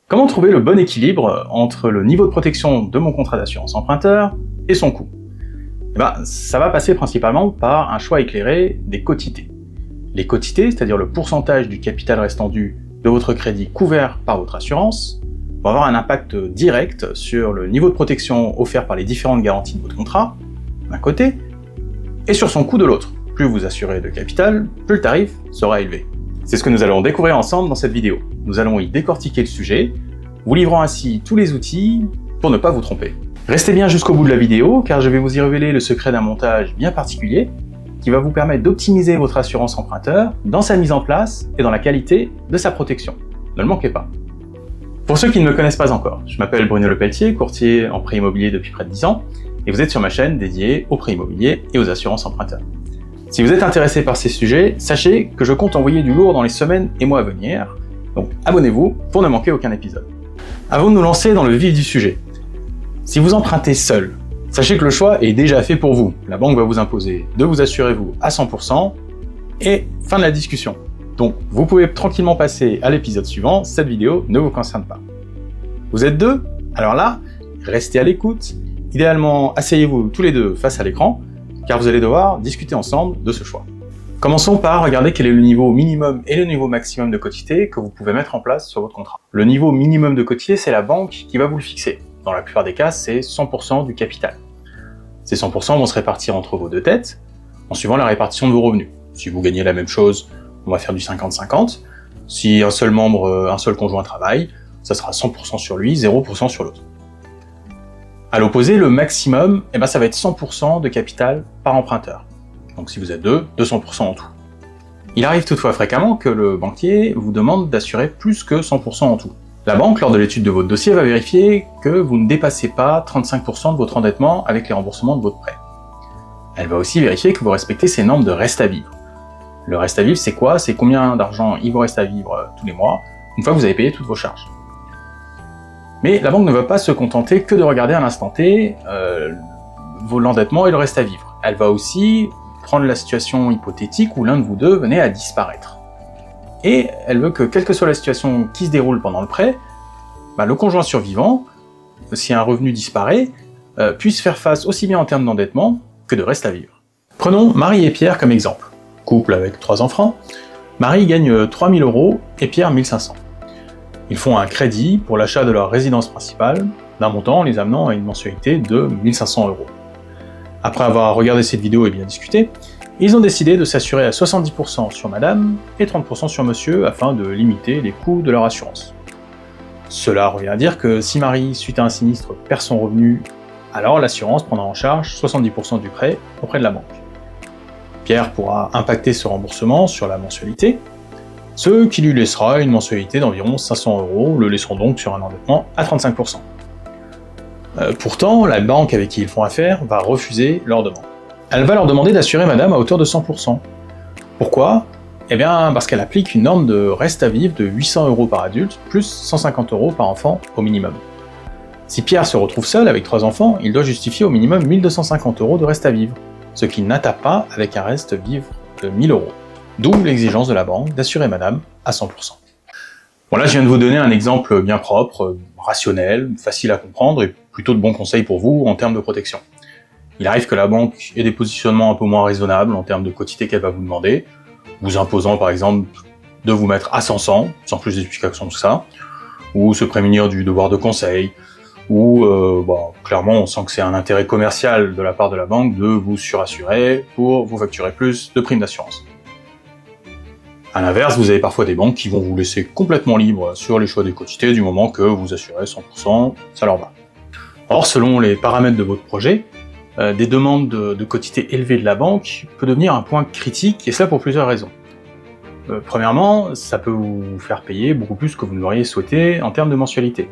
Comment trouver le bon équilibre entre le niveau de protection de mon contrat d'assurance emprunteur et son coût? Ça va passer principalement par un choix éclairé des quotités. Les quotités, c'est-à-dire le pourcentage du capital restant dû de votre crédit couvert par votre assurance, vont avoir un impact direct sur le niveau de protection offert par les différentes garanties de votre contrat, d'un côté, et sur son coût de l'autre. Plus vous assurez de capital, plus le tarif sera élevé. C'est ce que nous allons découvrir ensemble dans cette vidéo. Nous allons y décortiquer le sujet, vous livrant ainsi tous les outils pour ne pas vous tromper. Restez bien jusqu'au bout de la vidéo, car je vais vous y révéler le secret d'un montage bien particulier qui va vous permettre d'optimiser votre assurance emprunteur dans sa mise en place et dans la qualité de sa protection. Ne le manquez pas. Pour ceux qui ne me connaissent pas encore, je m'appelle Bruno Lepelletier, courtier en prêt immobilier depuis près de 10 ans, et vous êtes sur ma chaîne dédiée aux prêts immobiliers et aux assurances emprunteurs. Si vous êtes intéressé par ces sujets, sachez que je compte envoyer du lourd dans les semaines et mois à venir, donc abonnez-vous pour ne manquer aucun épisode. Avant de nous lancer dans le vif du sujet, si vous empruntez seul, sachez que le choix est déjà fait pour vous. La banque va vous imposer de vous assurer vous à 100% et fin de la discussion. Donc vous pouvez tranquillement passer à l'épisode suivant, cette vidéo ne vous concerne pas. Vous êtes deux? Alors là, restez à l'écoute. Idéalement, asseyez-vous tous les deux face à l'écran, car vous allez devoir discuter ensemble de ce choix. Commençons par regarder quel est le niveau minimum et le niveau maximum de quotité que vous pouvez mettre en place sur votre contrat. Le niveau minimum de quotité, c'est la banque qui va vous le fixer. Dans la plupart des cas, c'est 100% du capital. Ces 100% vont se répartir entre vos deux têtes, en suivant la répartition de vos revenus. Si vous gagnez la même chose, on va faire du 50-50. Si un seul membre, un seul conjoint travaille, ça sera 100% sur lui, 0% sur l'autre. À l'opposé, le maximum, ça va être 100% de capital par emprunteur. Donc si vous êtes deux, 200% en tout. Il arrive toutefois fréquemment que le banquier vous demande d'assurer plus que 100% en tout. La banque, lors de l'étude de votre dossier, va vérifier que vous ne dépassez pas 35% de votre endettement avec les remboursements de votre prêt. Elle va aussi vérifier que vous respectez ces normes de reste à vivre. Le reste à vivre, c'est quoi? C'est combien d'argent il vous reste à vivre tous les mois, une fois que vous avez payé toutes vos charges. Mais la banque ne va pas se contenter que de regarder à l'instant T l'endettement et le reste à vivre. Elle va aussi prendre la situation hypothétique où l'un de vous deux venait à disparaître. Et elle veut que, quelle que soit la situation qui se déroule pendant le prêt, le conjoint survivant, si un revenu disparaît, puisse faire face aussi bien en termes d'endettement que de reste à vivre. Prenons Marie et Pierre comme exemple. Couple avec 3 enfants. Marie gagne 3 000 € et Pierre 1 500. Ils font un crédit pour l'achat de leur résidence principale, d'un montant les amenant à une mensualité de 1 500 €. Après avoir regardé cette vidéo et bien discuté, ils ont décidé de s'assurer à 70% sur madame et 30% sur monsieur afin de limiter les coûts de leur assurance. Cela revient à dire que si Marie, suite à un sinistre, perd son revenu, alors l'assurance prendra en charge 70% du prêt auprès de la banque. Pierre pourra impacter ce remboursement sur la mensualité, ce qui lui laissera une mensualité d'environ 500 €, le laissant donc sur un endettement à 35%. Pourtant, la banque avec qui ils font affaire va refuser leur demande. Elle va leur demander d'assurer madame à hauteur de 100%. Pourquoi? Parce qu'elle applique une norme de reste à vivre de 800 € par adulte, plus 150 € par enfant au minimum. Si Pierre se retrouve seul avec 3 enfants, il doit justifier au minimum 1 250 € de reste à vivre, ce qui n'atteint pas avec un reste à vivre de 1 000 €. D'où l'exigence de la banque d'assurer madame à 100%. Bon là, je viens de vous donner un exemple bien propre, rationnel, facile à comprendre et plutôt de bons conseils pour vous en termes de protection. Il arrive que la banque ait des positionnements un peu moins raisonnables en termes de quotité qu'elle va vous demander, vous imposant par exemple de vous mettre à 100, sans plus d'explication que ça, ou se prémunir du devoir de conseil, ou clairement on sent que c'est un intérêt commercial de la part de la banque de vous surassurer pour vous facturer plus de primes d'assurance. A l'inverse, vous avez parfois des banques qui vont vous laisser complètement libre sur les choix des quotités du moment que vous assurez 100%, ça leur va. Or, selon les paramètres de votre projet, des demandes de quotité élevées de la banque peut devenir un point critique, et cela pour plusieurs raisons. Premièrement, ça peut vous faire payer beaucoup plus que vous ne l'auriez souhaité en termes de mensualité.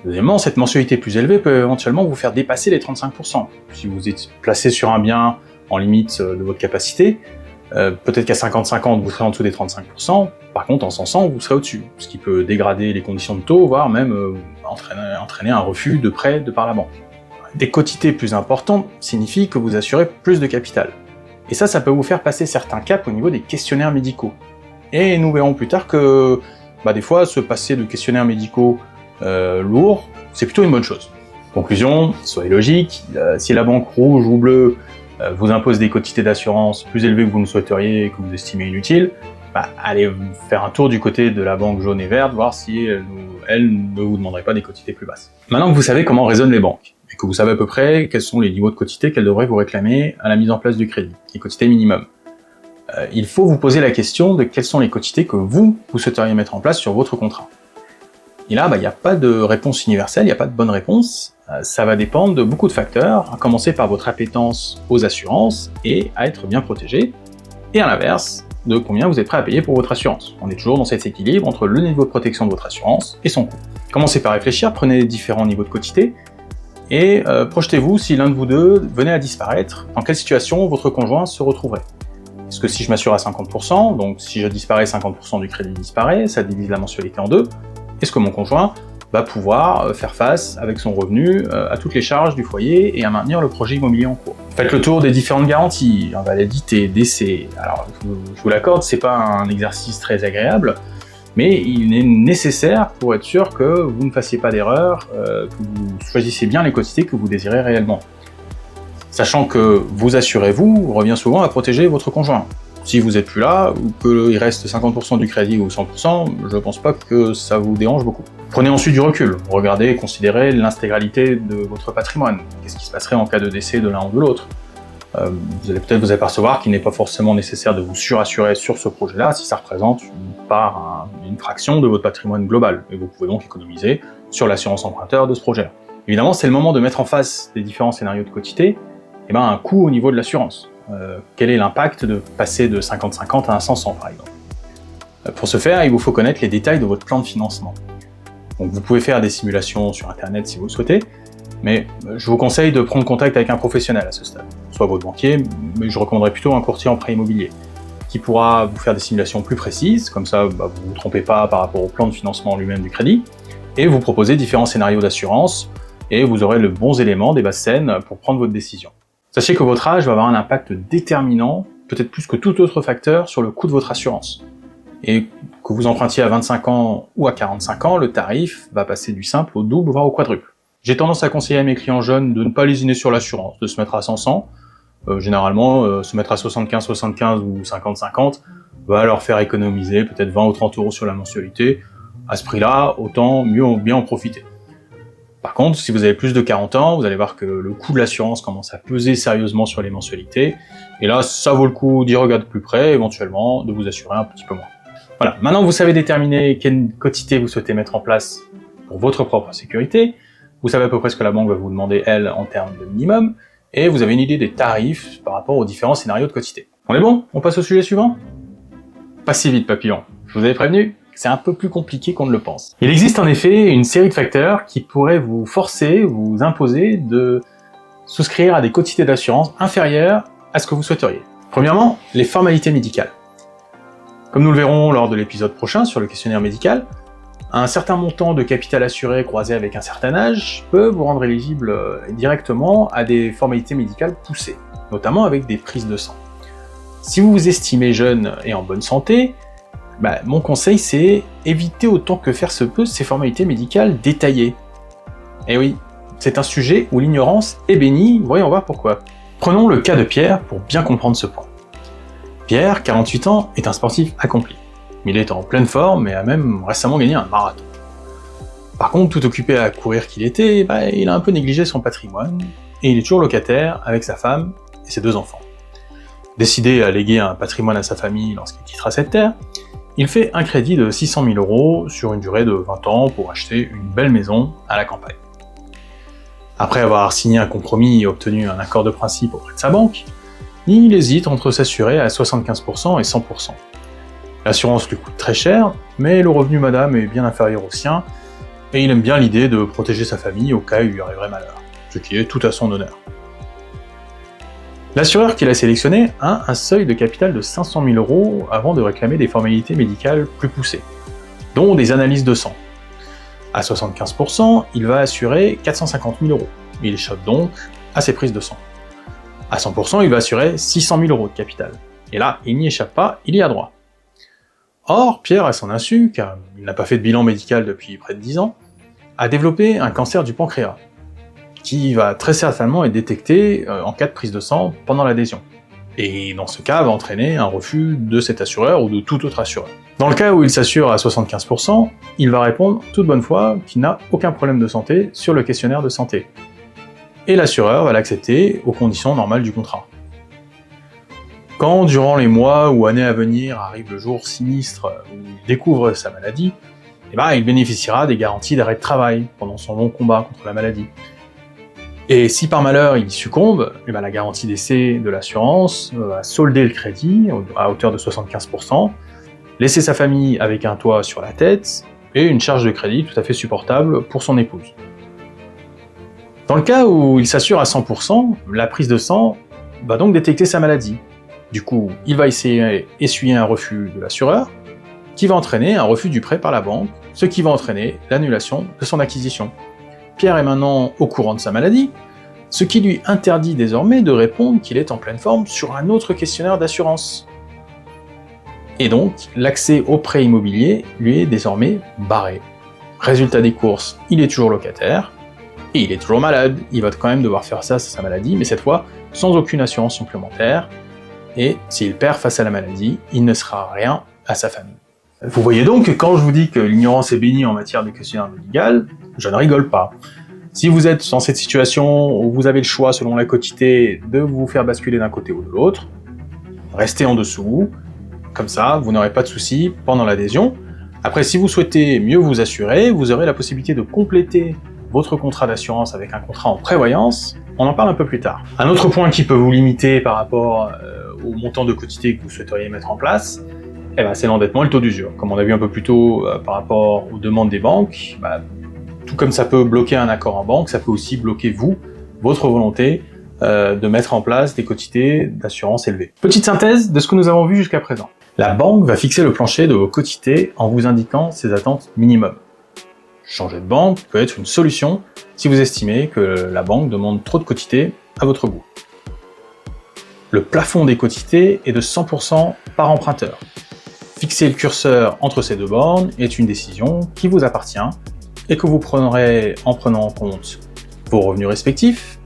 Deuxièmement, cette mensualité plus élevée peut éventuellement vous faire dépasser les 35%. Si vous êtes placé sur un bien en limite de votre capacité, peut-être qu'à 50-50 vous serez en dessous des 35%, par contre en 100 vous serez au-dessus, ce qui peut dégrader les conditions de taux, voire même entraîner un refus de prêt de par la banque. Des quotités plus importantes signifient que vous assurez plus de capital. Et ça peut vous faire passer certains caps au niveau des questionnaires médicaux. Et nous verrons plus tard que des fois, se passer de questionnaires médicaux lourds, c'est plutôt une bonne chose. Conclusion, soyez logique, si la banque rouge ou bleue vous impose des quotités d'assurance plus élevées que vous ne souhaiteriez et que vous estimez inutiles, allez faire un tour du côté de la banque jaune et verte, voir si elle ne vous demanderait pas des quotités plus basses. Maintenant que vous savez comment raisonnent les banques, et que vous savez à peu près quels sont les niveaux de quotité qu'elles devraient vous réclamer à la mise en place du crédit, les quotités minimum, il faut vous poser la question de quelles sont les quotités que vous souhaiteriez mettre en place sur votre contrat. Et là, il n'y a pas de réponse universelle, il n'y a pas de bonne réponse, ça va dépendre de beaucoup de facteurs, à commencer par votre appétence aux assurances et à être bien protégé, et à l'inverse, de combien vous êtes prêt à payer pour votre assurance. On est toujours dans cet équilibre entre le niveau de protection de votre assurance et son coût. Commencez par réfléchir, prenez les différents niveaux de quotité, et projetez-vous si l'un de vous deux venait à disparaître, dans quelle situation votre conjoint se retrouverait. Est-ce que si je m'assure à 50%, donc si je disparais, 50% du crédit disparaît, ça divise la mensualité en deux, est-ce que mon conjoint va pouvoir faire face avec son revenu à toutes les charges du foyer et à maintenir le projet immobilier en cours? Faites le tour des différentes garanties, invalidité, décès. Alors je vous l'accorde, c'est pas un exercice très agréable, mais il est nécessaire pour être sûr que vous ne fassiez pas d'erreur, que vous choisissez bien les quotités que vous désirez réellement. Sachant que vous assurez-vous revient souvent à protéger votre conjoint. Si vous n'êtes plus là, ou qu'il reste 50% du crédit ou 100%, je pense pas que ça vous dérange beaucoup. Prenez ensuite du recul, regardez et considérez l'intégralité de votre patrimoine. Qu'est-ce qui se passerait en cas de décès de l'un ou de l'autre? Vous allez peut-être vous apercevoir qu'il n'est pas forcément nécessaire de vous surassurer sur ce projet-là si ça représente une fraction de votre patrimoine global, et vous pouvez donc économiser sur l'assurance emprunteur de ce projet-là. Évidemment, c'est le moment de mettre en face des différents scénarios de quotité un coût au niveau de l'assurance. Quel est l'impact de passer de 50-50 à un 100-100 par exemple? Pour ce faire, il vous faut connaître les détails de votre plan de financement. Donc vous pouvez faire des simulations sur internet si vous le souhaitez, mais je vous conseille de prendre contact avec un professionnel à ce stade, soit votre banquier, mais je recommanderais plutôt un courtier en prêt immobilier, qui pourra vous faire des simulations plus précises, comme ça vous ne vous trompez pas par rapport au plan de financement lui-même du crédit, et vous proposer différents scénarios d'assurance, et vous aurez les bons éléments des bases saines pour prendre votre décision. Sachez que votre âge va avoir un impact déterminant, peut-être plus que tout autre facteur, sur le coût de votre assurance. Et que vous empruntiez à 25 ans ou à 45 ans, le tarif va passer du simple au double, voire au quadruple. J'ai tendance à conseiller à mes clients jeunes de ne pas lésiner sur l'assurance, de se mettre à 100-100. Généralement, se mettre à 75-75 ou 50-50 va leur faire économiser peut-être 20 ou 30 euros sur la mensualité. À ce prix-là, autant bien en profiter. Par contre, si vous avez plus de 40 ans, vous allez voir que le coût de l'assurance commence à peser sérieusement sur les mensualités, et là, ça vaut le coup d'y regarder de plus près, éventuellement de vous assurer un petit peu moins. Voilà, maintenant vous savez déterminer quelle quotité vous souhaitez mettre en place pour votre propre sécurité, vous savez à peu près ce que la banque va vous demander, elle, en termes de minimum, et vous avez une idée des tarifs par rapport aux différents scénarios de quotité. On est bon? On passe au sujet suivant? Pas si vite, papillon. Je vous avais prévenu, c'est un peu plus compliqué qu'on ne le pense. Il existe en effet une série de facteurs qui pourraient vous forcer, vous imposer de souscrire à des quotités d'assurance inférieures à ce que vous souhaiteriez. Premièrement, les formalités médicales. Comme nous le verrons lors de l'épisode prochain sur le questionnaire médical, un certain montant de capital assuré croisé avec un certain âge peut vous rendre éligible directement à des formalités médicales poussées, notamment avec des prises de sang. Si vous vous estimez jeune et en bonne santé, mon conseil c'est éviter autant que faire se peut ces formalités médicales détaillées. Et oui, c'est un sujet où l'ignorance est bénie, voyons voir pourquoi. Prenons le cas de Pierre pour bien comprendre ce point. Pierre, 48 ans, est un sportif accompli. Il est en pleine forme et a même récemment gagné un marathon. Par contre, tout occupé à courir qu'il était, il a un peu négligé son patrimoine, et il est toujours locataire avec sa femme et ses 2 enfants. Décidé à léguer un patrimoine à sa famille lorsqu'il quittera cette terre, il fait un crédit de 600 000 € sur une durée de 20 ans pour acheter une belle maison à la campagne. Après avoir signé un compromis et obtenu un accord de principe auprès de sa banque, il hésite entre s'assurer à 75% et 100%. L'assurance lui coûte très cher, mais le revenu madame est bien inférieur au sien, et il aime bien l'idée de protéger sa famille au cas où il lui arriverait malheur, ce qui est tout à son honneur. L'assureur qu'il a sélectionné a un seuil de capital de 500 000 € avant de réclamer des formalités médicales plus poussées, dont des analyses de sang. À 75%, il va assurer 450 000 €. Il échappe donc à ses prises de sang. À 100%, il va assurer 600 000 € de capital. Et là, il n'y échappe pas, il y a droit. Or, Pierre, à son insu, car il n'a pas fait de bilan médical depuis près de 10 ans, a développé un cancer du pancréas, qui va très certainement être détecté en cas de prise de sang pendant l'adhésion. Et dans ce cas, va entraîner un refus de cet assureur ou de tout autre assureur. Dans le cas où il s'assure à 75%, il va répondre toute bonne foi qu'il n'a aucun problème de santé sur le questionnaire de santé. Et l'assureur va l'accepter aux conditions normales du contrat. Quand, durant les mois ou années à venir, arrive le jour sinistre où il découvre sa maladie, il bénéficiera des garanties d'arrêt de travail pendant son long combat contre la maladie. Et si par malheur il succombe, la garantie d'essai de l'assurance va solder le crédit à hauteur de 75%, laisser sa famille avec un toit sur la tête et une charge de crédit tout à fait supportable pour son épouse. Dans le cas où il s'assure à 100%, la prise de sang va donc détecter sa maladie. Du coup, il va essuyer un refus de l'assureur, qui va entraîner un refus du prêt par la banque, ce qui va entraîner l'annulation de son acquisition. Pierre est maintenant au courant de sa maladie, ce qui lui interdit désormais de répondre qu'il est en pleine forme sur un autre questionnaire d'assurance. Et donc, l'accès au prêt immobilier lui est désormais barré. Résultat des courses, il est toujours locataire, et il est toujours malade, il va quand même devoir faire ça, c'est sa maladie, mais cette fois sans aucune assurance supplémentaire, et s'il perd face à la maladie, il ne sera rien à sa famille. Vous voyez donc que quand je vous dis que l'ignorance est bénie en matière de questionnaire médical, je ne rigole pas. Si vous êtes dans cette situation où vous avez le choix selon la quotité de vous faire basculer d'un côté ou de l'autre, restez en dessous, comme ça vous n'aurez pas de soucis pendant l'adhésion. Après, si vous souhaitez mieux vous assurer, vous aurez la possibilité de compléter votre contrat d'assurance avec un contrat en prévoyance. On en parle un peu plus tard. Un autre point qui peut vous limiter par rapport au montant de quotité que vous souhaiteriez mettre en place, c'est l'endettement et le taux d'usure. Comme on a vu un peu plus tôt par rapport aux demandes des banques, tout comme ça peut bloquer un accord en banque, ça peut aussi bloquer votre volonté de mettre en place des quotités d'assurance élevées. Petite synthèse de ce que nous avons vu jusqu'à présent. La banque va fixer le plancher de vos quotités en vous indiquant ses attentes minimum. Changer de banque peut être une solution si vous estimez que la banque demande trop de quotités à votre goût. Le plafond des quotités est de 100% par emprunteur. Fixer le curseur entre ces deux bornes est une décision qui vous appartient et que vous prendrez en prenant en compte vos revenus respectifs,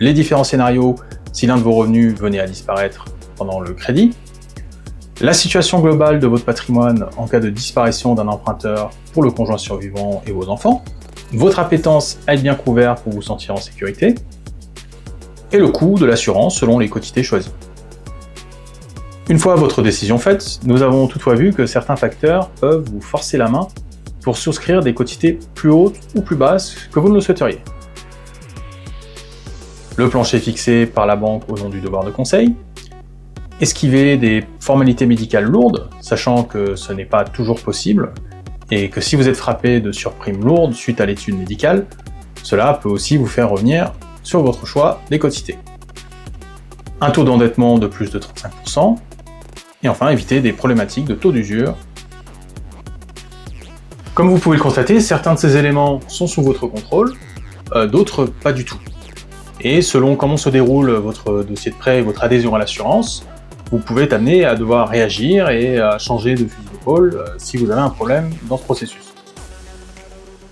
les différents scénarios si l'un de vos revenus venait à disparaître pendant le crédit, la situation globale de votre patrimoine en cas de disparition d'un emprunteur pour le conjoint survivant et vos enfants, votre appétence à être bien couvert pour vous sentir en sécurité, et le coût de l'assurance selon les quotités choisies. Une fois votre décision faite, nous avons toutefois vu que certains facteurs peuvent vous forcer la main pour souscrire des quotités plus hautes ou plus basses que vous ne le souhaiteriez. Le plancher fixé par la banque au nom du devoir de conseil, esquiver des formalités médicales lourdes, sachant que ce n'est pas toujours possible, et que si vous êtes frappé de surprimes lourdes suite à l'étude médicale, cela peut aussi vous faire revenir sur votre choix des quotités. Un taux d'endettement de plus de 35%, et enfin éviter des problématiques de taux d'usure. Comme vous pouvez le constater, certains de ces éléments sont sous votre contrôle, d'autres pas du tout. Et selon comment se déroule votre dossier de prêt et votre adhésion à l'assurance, vous pouvez être amené à devoir réagir et à changer de fusil d'épaule si vous avez un problème dans ce processus.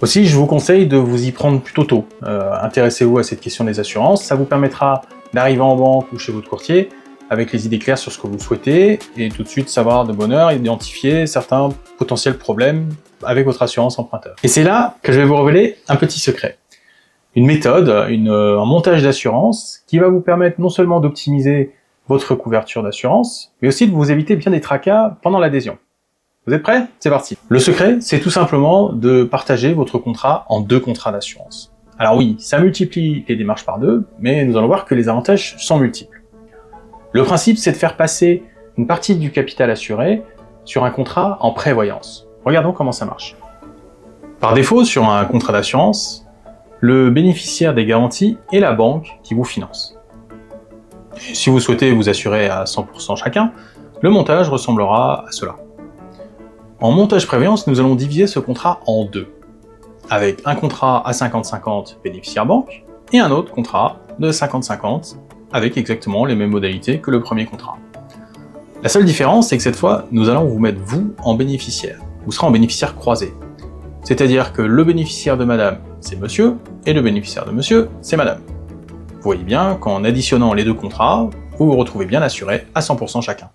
Aussi, je vous conseille de vous y prendre plutôt tôt. Intéressez-vous à cette question des assurances, ça vous permettra d'arriver en banque ou chez votre courtier avec les idées claires sur ce que vous souhaitez et tout de suite savoir de bonne heure identifier certains potentiels problèmes avec votre assurance emprunteur. Et c'est là que je vais vous révéler un petit secret. Une méthode, un montage d'assurance qui va vous permettre non seulement d'optimiser votre couverture d'assurance, mais aussi de vous éviter bien des tracas pendant l'adhésion. Vous êtes prêts? C'est parti. Le secret, c'est tout simplement de partager votre contrat en 2 contrats d'assurance. Alors oui, ça multiplie les démarches par 2, mais nous allons voir que les avantages sont multiples. Le principe, c'est de faire passer une partie du capital assuré sur un contrat en prévoyance. Regardons comment ça marche. Par défaut, sur un contrat d'assurance, le bénéficiaire des garanties est la banque qui vous finance. Et si vous souhaitez vous assurer à 100% chacun, le montage ressemblera à cela. En montage prévoyance, nous allons diviser ce contrat en 2, avec un contrat à 50-50 bénéficiaire banque, et un autre contrat de 50-50 avec exactement les mêmes modalités que le premier contrat. La seule différence, c'est que cette fois, nous allons vous mettre vous en bénéficiaire. Vous serez en bénéficiaire croisé. C'est-à-dire que le bénéficiaire de madame, c'est monsieur, et le bénéficiaire de monsieur, c'est madame. Vous voyez bien qu'en additionnant les deux contrats, vous vous retrouvez bien assuré à 100% chacun.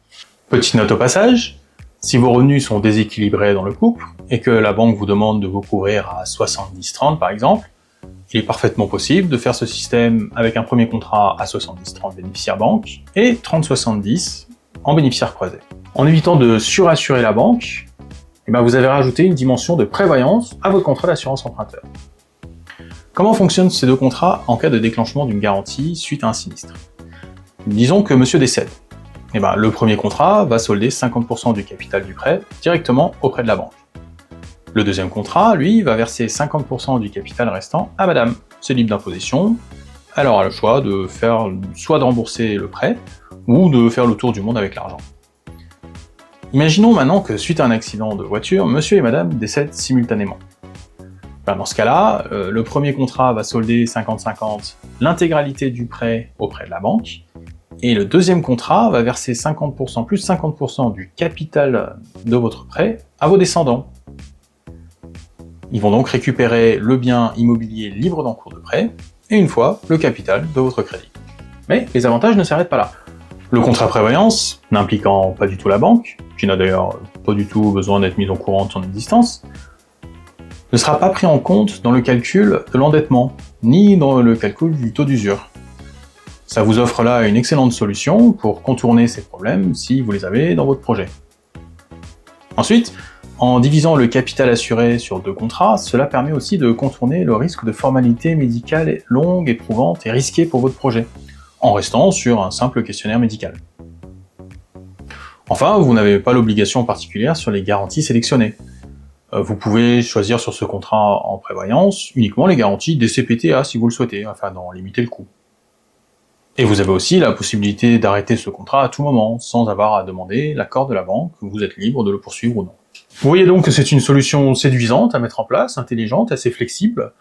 Petite note au passage, si vos revenus sont déséquilibrés dans le couple, et que la banque vous demande de vous couvrir à 70-30 par exemple, il est parfaitement possible de faire ce système avec un premier contrat à 70-30 bénéficiaire banque, et 30-70 en bénéficiaire croisé. En évitant de surassurer la banque, vous avez rajouté une dimension de prévoyance à votre contrat d'assurance emprunteur. Comment fonctionnent ces deux contrats en cas de déclenchement d'une garantie suite à un sinistre? Disons que monsieur décède. Le premier contrat va solder 50% du capital du prêt directement auprès de la banque. Le deuxième contrat, lui, va verser 50% du capital restant à madame. C'est libre d'imposition, elle aura le choix de faire soit de rembourser le prêt, ou de faire le tour du monde avec l'argent. Imaginons maintenant que suite à un accident de voiture, monsieur et madame décèdent simultanément. Dans ce cas-là, le premier contrat va solder 50-50 l'intégralité du prêt auprès de la banque, et le deuxième contrat va verser 50% plus 50% du capital de votre prêt à vos descendants. Ils vont donc récupérer le bien immobilier libre d'encours de prêt, et une fois, le capital de votre crédit. Mais les avantages ne s'arrêtent pas là. Le contrat prévoyance, n'impliquant pas du tout la banque, qui n'a d'ailleurs pas du tout besoin d'être mise au courant de son existence, ne sera pas pris en compte dans le calcul de l'endettement, ni dans le calcul du taux d'usure. Ça vous offre là une excellente solution pour contourner ces problèmes si vous les avez dans votre projet. Ensuite, en divisant le capital assuré sur deux contrats, cela permet aussi de contourner le risque de formalités médicales longues, éprouvantes et risquées pour votre projet, en restant sur un simple questionnaire médical. Enfin, vous n'avez pas l'obligation particulière sur les garanties sélectionnées. Vous pouvez choisir sur ce contrat en prévoyance uniquement les garanties des CPTA si vous le souhaitez, afin d'en limiter le coût. Et vous avez aussi la possibilité d'arrêter ce contrat à tout moment, sans avoir à demander l'accord de la banque, vous êtes libre de le poursuivre ou non. Vous voyez donc que c'est une solution séduisante à mettre en place, intelligente, assez flexible.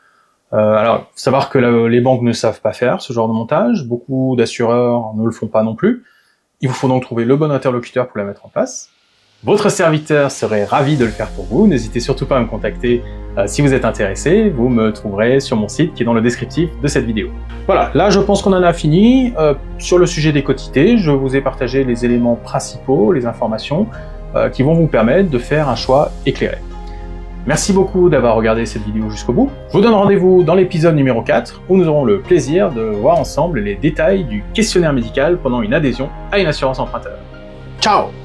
Alors, faut savoir que les banques ne savent pas faire ce genre de montage, beaucoup d'assureurs ne le font pas non plus. Il vous faut donc trouver le bon interlocuteur pour la mettre en place. Votre serviteur serait ravi de le faire pour vous, n'hésitez surtout pas à me contacter si vous êtes intéressé, vous me trouverez sur mon site qui est dans le descriptif de cette vidéo. Voilà, là je pense qu'on en a fini. Sur le sujet des quotités, je vous ai partagé les éléments principaux, les informations qui vont vous permettre de faire un choix éclairé. Merci beaucoup d'avoir regardé cette vidéo jusqu'au bout. Je vous donne rendez-vous dans l'épisode numéro 4 où nous aurons le plaisir de voir ensemble les détails du questionnaire médical pendant une adhésion à une assurance emprunteur. Ciao!